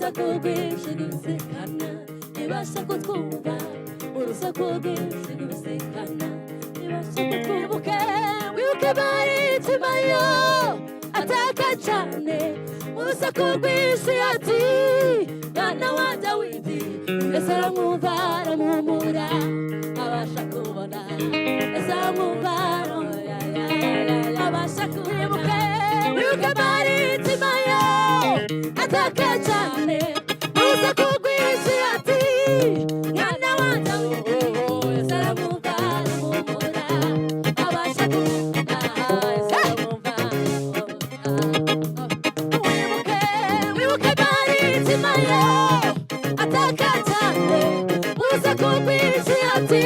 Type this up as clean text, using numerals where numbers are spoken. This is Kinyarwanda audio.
urusaku rwinshi rw'ibisikana ntibasha kutwumva, urusaku rwinshi rw'ibisikana ntibasha kutwibuke. Wibuke Baritimayo ataka cyane, urusaku rwinshi ati mwana wa Dawidi, Yesu aramwumva aramuhumura abasha kubona, Yesu aramwumva abasha kubona. Wibuke Baritimayo ataka cyane, urusaku rwinshi ati mwana wa Dawidi, Yesu aramwumva aramuhumura abasha kubona, Yesu aramwumva wibuke Baritimayo ataka cyane, urusaku rwinshi ati